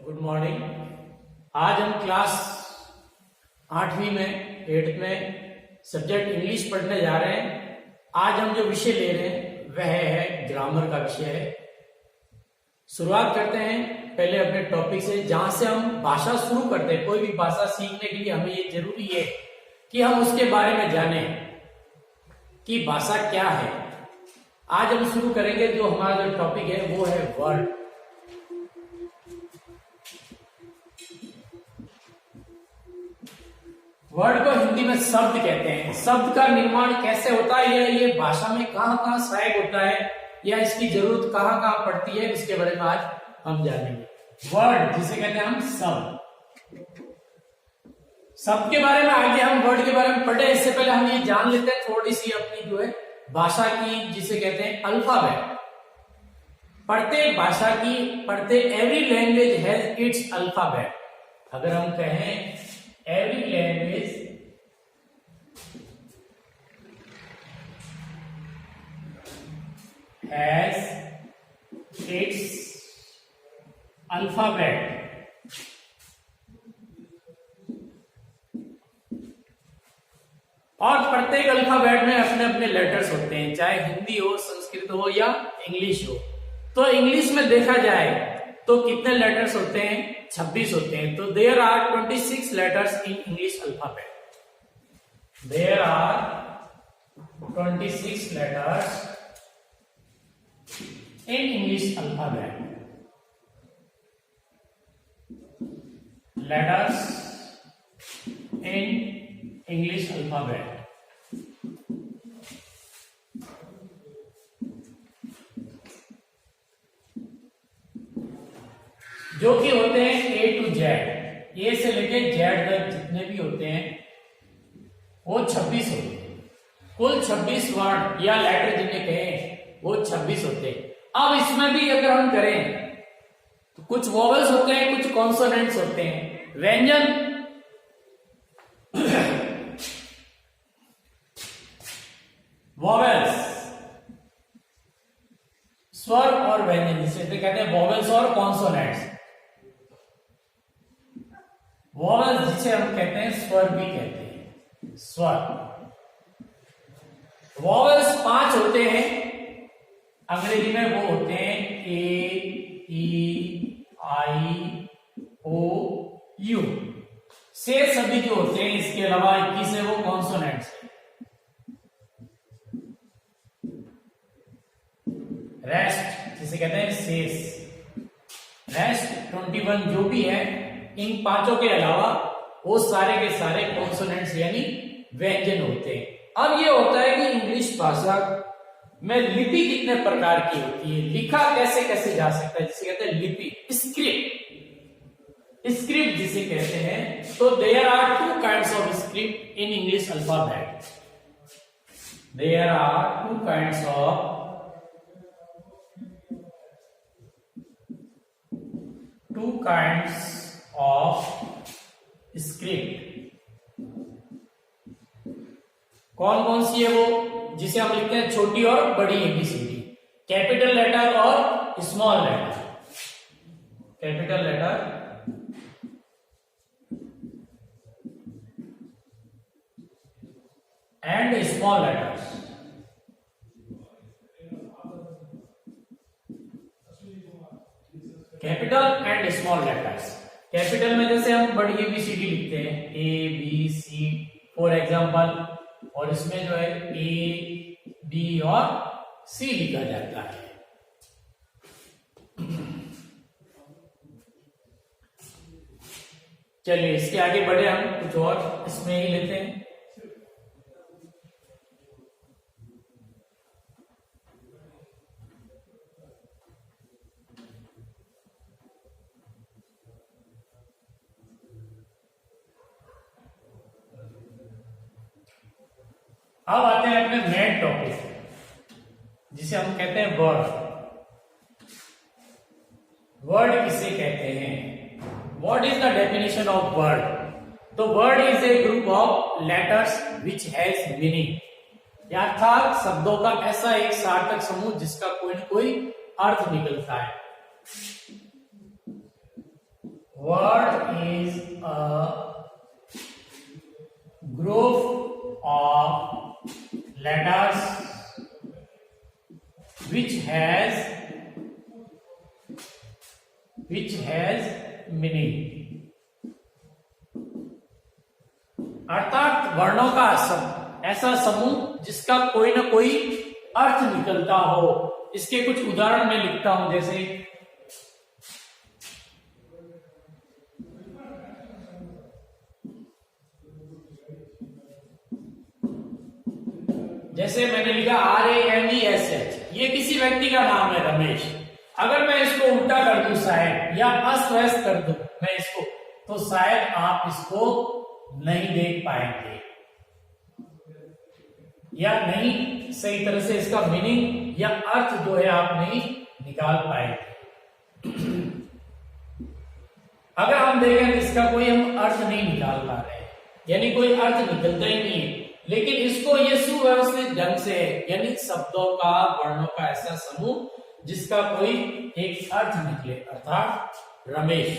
Good morning. आज हम class 8वीं में 8th में सब्जेक्ट इंग्लिश पढ़ने जा रहे हैं। आज हम जो विषय ले रहे हैं वह है ग्रामर का विषय है। शुरुआत करते हैं पहले अपने टॉपिक से, जहां से हम भाषा शुरू करते हैं। कोई भी भाषा सीखने के लिए हमें ये जरूरी है कि हम उसके बारे में जाने कि भाषा क्या है। आज हम शुरू करेंगे, जो हमारा जो टॉपिक है वो है वर्ड। वर्ड को हिंदी में शब्द कहते हैं। शब्द का निर्माण कैसे होता है, ये भाषा में कहां कहां सहायक होता है या इसकी जरूरत कहां कहां पड़ती है, इसके बारे में आज हम जानेंगे। वर्ड जिसे कहते हैं हम शब्द। शब्द के बारे में आगे हम वर्ड के बारे में पढ़े, इससे पहले हम ये जान लेते हैं थोड़ी सी अपनी जो है भाषा की, जिसे कहते हैं अल्फाबेट। प्रत्येक भाषा की, प्रत्येक every language has its alphabet. अगर हम कहें every language has its alphabet। और प्रत्येक अल्फाबेट में अपने अपने लेटर्स होते हैं, चाहे हिंदी हो, संस्कृत हो या इंग्लिश हो। तो इंग्लिश में देखा जाए तो कितने लेटर्स होते हैं? 26 होते हैं। तो there are 26 letters in English alphabet. There are 26 letters in English alphabet. Letters in English alphabet. जो कि होते हैं A to Z, ए से लेके जेड तक जितने भी होते हैं वो 26 होते हैं। कुल 26 वर्ड या लेटर जिन्हें कहें वो 26 होते हैं। अब इसमें भी अगर हम करें तो कुछ वोवेल्स होते हैं, कुछ कॉन्सोनेंट्स होते हैं। व्यंजन वोवेल्स, स्वर और व्यंजन, जिसे कहते हैं वोवेल्स और कॉन्सोनेंट्स। वोवेल्स जिसे हम कहते हैं स्वर भी कहते हैं, स्वर। वोवेल्स 5 होते हैं, अंग्रेजी में वो होते हैं ए, ई, आई, ओ, यू। से सभी जो होते हैं, इसके अलावा 21 है वो कॉन्सोनेंट्स है। रेस्ट जिसे कहते हैं शेष, रेस्ट 21 जो भी है, इन 5 के अलावा वो सारे के सारे कॉन्सोनेंट्स यानी व्यंजन होते हैं। अब ये होता है कि इंग्लिश भाषा में लिपि कितने प्रकार की होती है, लिखा कैसे कैसे जा सकता है, जिसे कहते हैं लिपि, स्क्रिप्ट। स्क्रिप्ट जिसे कहते हैं, तो there are 2 kinds of script in English alphabet. There are 2 kinds of script. कौन कौन सी है वो? जिसे हम लिखते हैं छोटी और बड़ी एबीसीडी, कैपिटल लेटर और small letter. Capital letter and small letters. Capital and small letters. Capital में जैसे हम बड़ी एबीसीडी लिखते हैं, A B C for example, और इसमें जो है ए बी और सी लिखा जाता है। चलिए इसके आगे बढ़े, हम कुछ और इसमें ही लेते हैं। अब आते हैं अपने मेन टॉपिक, जिसे हम कहते हैं वर्ड। वर्ड किसे कहते हैं? What is the definition of word? तो word is a group of letters which has meaning. अर्थात शब्दों का ऐसा एक सार्थक समूह जिसका कोई न कोई अर्थ निकलता है। word is a group of letters which has meaning। अर्थात वर्णों का ऐसा समूह जिसका कोई ना कोई अर्थ निकलता हो। इसके कुछ उदाहरण मैं लिखता हूं, जैसे मैंने लिखा RAMESH, ये किसी व्यक्ति का नाम है रमेश। अगर मैं इसको उल्टा कर दूं शायद, या अस्त व्यस्त कर दूं मैं इसको, तो शायद आप इसको नहीं देख पाएंगे या नहीं सही तरह से इसका मीनिंग या अर्थ जो है आप नहीं निकाल पाएंगे। अगर हम देखें इसका कोई हम अर्थ नहीं निकाल पा रहे हैं, यानी कोई अर्थ निकलता ही नहीं है, लेकिन इसको ये सुव्यवस्थित ढंग से है, यानी शब्दों का वर्णों का ऐसा समूह जिसका कोई एक अर्थ निकले, अर्थात रमेश।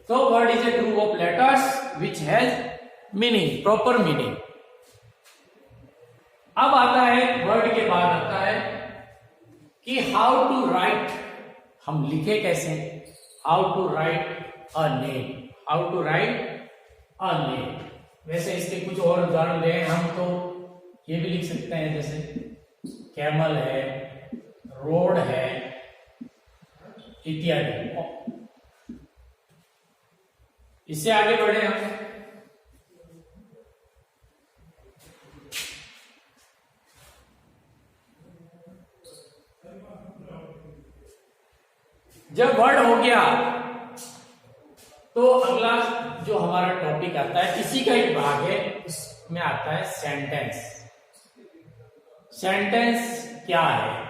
तो word is a group of letters which has meaning, proper meaning. अब आता है वर्ड के बाद आता है कि हाउ टू राइट, हम लिखे कैसे, how to write a name, how to write a name. वैसे इसके कुछ और उदाहरण लें हम तो ये भी लिख सकते हैं, जैसे कैमल है, रोड है इत्यादि। इससे आगे बढ़े हम, जब वर्ड हो गया तो अगला जो हमारा टॉपिक आता है, इसी का एक भाग है, उसमें आता है सेंटेंस। सेंटेंस क्या है?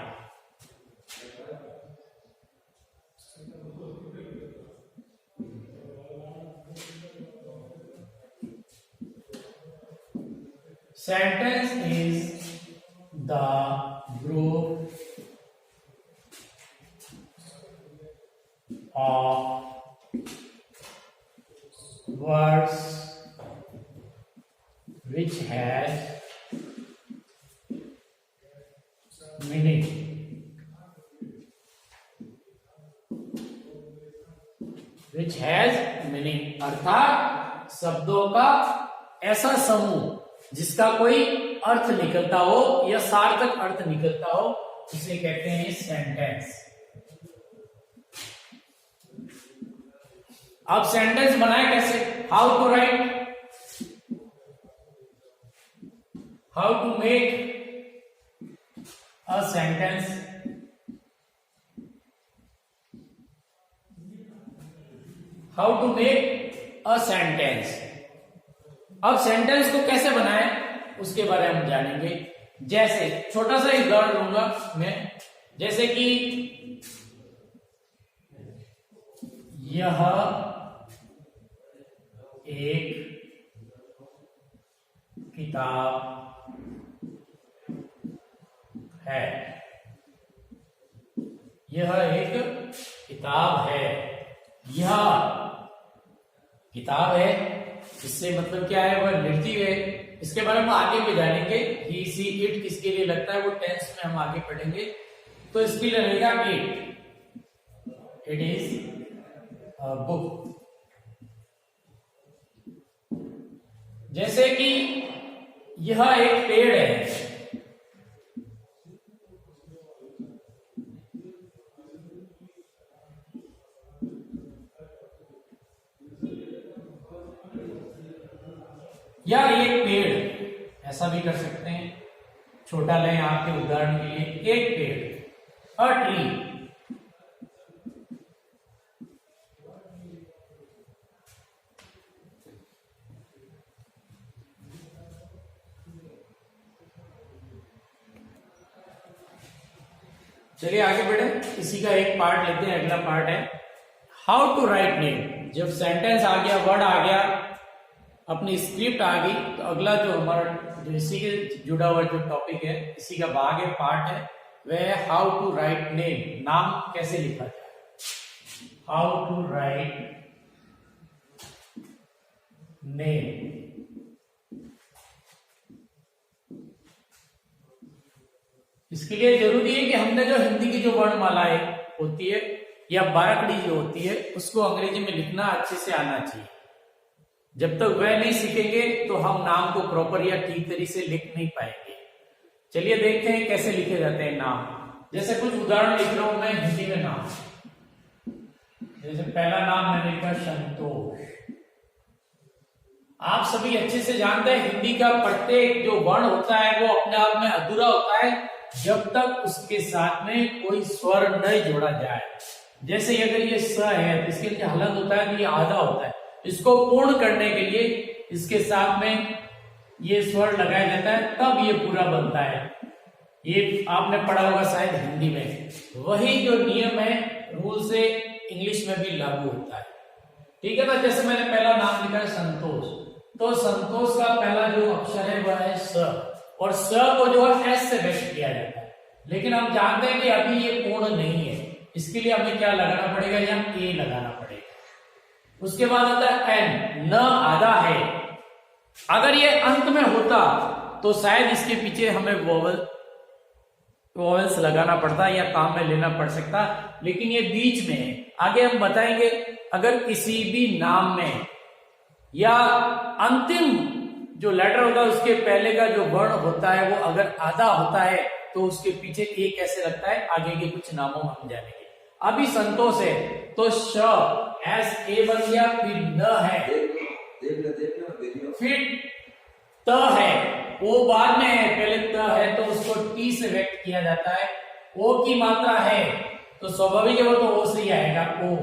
Sentence is the group of words which has meaning, which has meaning, अर्थात शब्दों का ऐसा समूह जिसका कोई अर्थ निकलता हो या सार्थक अर्थ निकलता हो, उसे कहते हैं सेंटेंस। अब सेंटेंस बनाए कैसे, how to write, how to make a sentence, how to make a sentence. अब सेंटेंस को कैसे बनाएं उसके बारे में हम जानेंगे। जैसे छोटा सा उदाहरण लूंगा मैं, जैसे कि यह एक किताब है, यह एक किताब है, यह किताब है, इससे मतलब क्या है, वह निर्जीव है। इसके बारे में आगे भी जानेंगे। ही सी इट किसके लिए लगता है वो टेंस में हम आगे पढ़ेंगे। तो इसके लिए लगेगा इट इज अ बुक। जैसे कि यह एक पेड़ है, या एक पेड़, ऐसा भी कर सकते हैं, छोटा लें आपके उदाहरण के लिए, एक पेड़, अ ट्री। चलिए आगे बढ़े, इसी का एक पार्ट लेते हैं। अगला पार्ट है हाउ टू राइट नेम। जब सेंटेंस आ गया, वर्ड आ गया, अपनी स्क्रिप्ट आ गई, तो अगला जो हमारा जो इसी के जुड़ा हुआ जो टॉपिक है, इसी का भाग है, पार्ट है, वह है हाउ टू राइट नेम। नाम कैसे लिखा जाए, हाउ टू राइट नेम। इसके लिए जरूरी है कि हमने जो हिंदी की जो वर्णमालाएं होती है या बाराकड़ी जो होती है उसको अंग्रेजी में लिखना अच्छे से आना चाहिए। जब तक वह नहीं सीखेंगे तो हम नाम को प्रॉपर या ठीक तरीके से लिख नहीं पाएंगे। चलिए देखते हैं कैसे लिखे जाते हैं नाम। जैसे कुछ उदाहरण लिख रहा हूं मैं हिंदी में नाम। जैसे पहला नाम मैंने लिखा संतोष। आप सभी अच्छे से जानते हैं हिंदी का प्रत्येक जो वर्ण होता है वो अपने आप में अधूरा होता है जब तक उसके साथ में कोई स्वर नहीं जोड़ा जाए। जैसे अगर ये स है तो इसके लिए हलंत होता है कि ये आधा होता है। इसको पूर्ण करने के लिए इसके साथ में ये स्वर लगाया जाता है तब ये पूरा बनता है। ये आपने पढ़ा होगा शायद हिंदी में। वही जो नियम है रूल से इंग्लिश में भी लागू होता है। ठीक है ना। जैसे मैंने पहला नाम लिखा है संतोष, तो संतोष का पहला जो अक्षर है वह है स, और स को जो है एस से व्यक्त किया जाता है। लेकिन हम जानते हैं कि अभी ये पूर्ण नहीं है, इसके लिए हमें क्या लगाना पड़ेगा, यहाँ ए लगाना पड़ेगा। उसके बाद आता है एन, न आधा है। अगर ये अंत में होता तो शायद इसके पीछे हमें वोवेल्स लगाना पड़ता या काम में लेना पड़ सकता, लेकिन ये बीच में है। आगे हम बताएंगे अगर किसी भी नाम में या अंतिम जो लेटर होता है उसके पहले का जो वर्ण होता है वो अगर आधा होता है तो उसके पीछे ए कैसे लगता है, आगे के कुछ नामों में हम जानेंगे। अभी संतोष है तो श एस ए बन गया, फिर न है, फिर त है, ओ बाद में है, पहले त है तो उसको टी से व्यक्त किया जाता है। ओ की मात्रा है तो स्वाभाविक है वो तो ओ से ही आएगा ओ।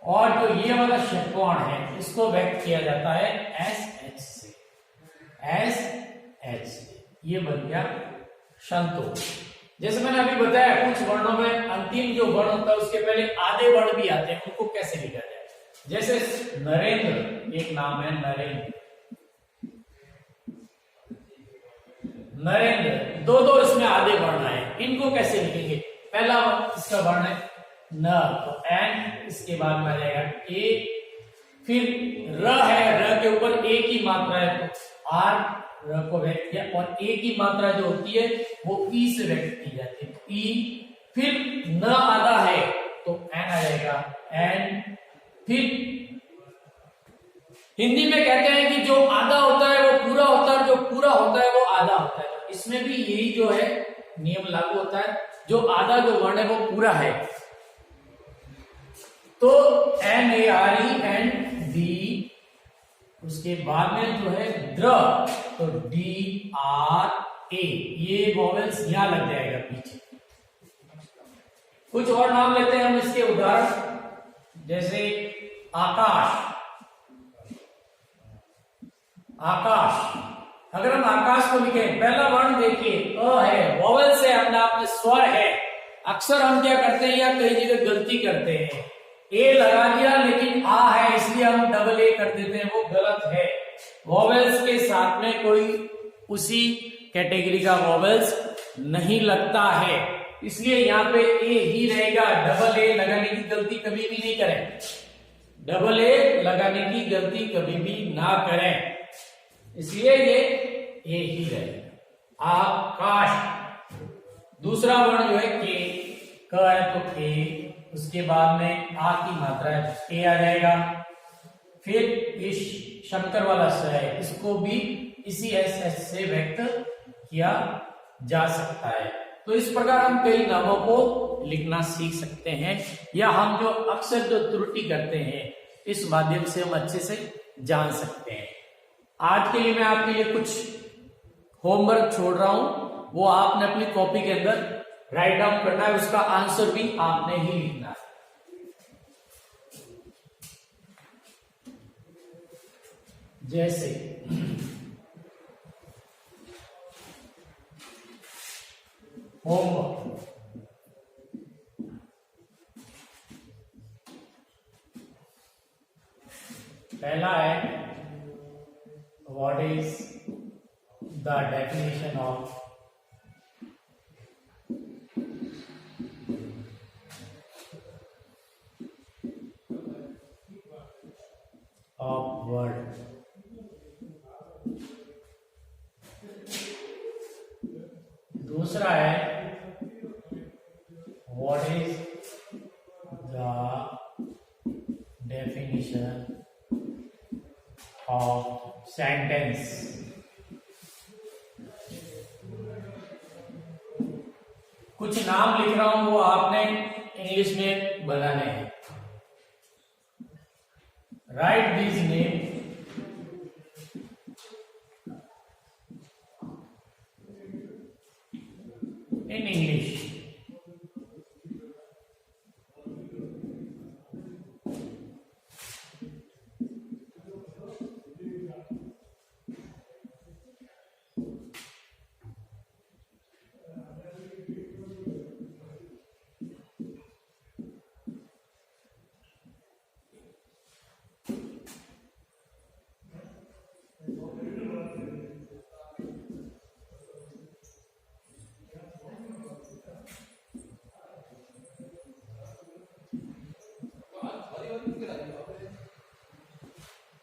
और जो ये वाला षट्कोण है इसको व्यक्त किया जाता है एस एच से, एस एच से। ये बन गया संतोष। जैसे मैंने अभी बताया कुछ वर्णों में अंतिम जो वर्ण होता है उसके पहले आधे वर्ण भी आते हैं, उनको कैसे लिखा जाए। जैसे नरेंद्र एक नाम है, नरेंद्र, नरेंद्र, दो दो इसमें आधे वर्ण आए, इनको कैसे लिखेंगे। पहला इसका वर्ण है न, तो एन, इसके बाद में आ जाएगा ए, फिर र है, र के ऊपर ए की मात्रा है तो आर, र को व्यक्त किया, और ए की मात्रा जो होती है वो ई से व्यक्त की जाती है, ई, फिर न आधा है तो एन आ जाएगा, एन, फिर हिंदी में कहते हैं कि जो आधा होता है वो पूरा होता है, जो पूरा होता है वो आधा होता है। तो इसमें भी यही जो है नियम लागू होता है, जो आधा जो वर्ण है वो पूरा है तो N A R E and D, उसके बाद में जो है द्र तो डी आर ए, ये वोवेल्स यहां लग जाएगा पीछे। कुछ और नाम लेते हैं हम इसके उदाहरण। जैसे आकाश, आकाश, अगर हम आकाश को लिखें पहला वर्ण देखिए अ है, वोवेल से अपने आप में स्वर है। अक्सर हम क्या करते हैं या कई जगह गलती करते हैं, ए लगा दिया लेकिन आ है इसलिए हम डबल ए कर देते हैं, वो गलत है। वोवेल्स के साथ में कोई उसी कैटेगरी का वोवेल्स नहीं लगता है, इसलिए यहाँ पे ए ही रहेगा। डबल ए लगाने की गलती कभी भी नहीं करें, डबल ए लगाने की गलती कभी भी ना करें, इसलिए ये ए ही रहेगा। आकाश, दूसरा वर्ण जो है के, क है तो के, उसके बाद में आ की मात्रा है ए आ जाएगा। फिर इस शंकर वाला स है, इसको भी इसी एस एस से व्यक्त किया जा सकता है। तो इस प्रकार हम कई नामों को लिखना सीख सकते हैं, या हम जो अक्सर जो त्रुटि करते हैं इस माध्यम से हम अच्छे से जान सकते हैं। आज के लिए मैं आपके लिए कुछ होमवर्क छोड़ रहा हूं, वो आपने अपनी कॉपी के अंदर राइट डाउन करना है, उसका आंसर भी आपने ही लिखना है। जैसे होमवर्क, पहला है what is the definition of word. दूसरा है what is the definition of sentence. कुछ नाम लिख रहा हूं वो आपने इंग्लिश में बनाने हैं। Right this name in English.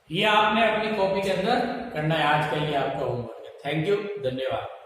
ये आपने अपनी कॉपी के अंदर करना है। आज का ये आपका होमवर्क है। थैंक यू, धन्यवाद।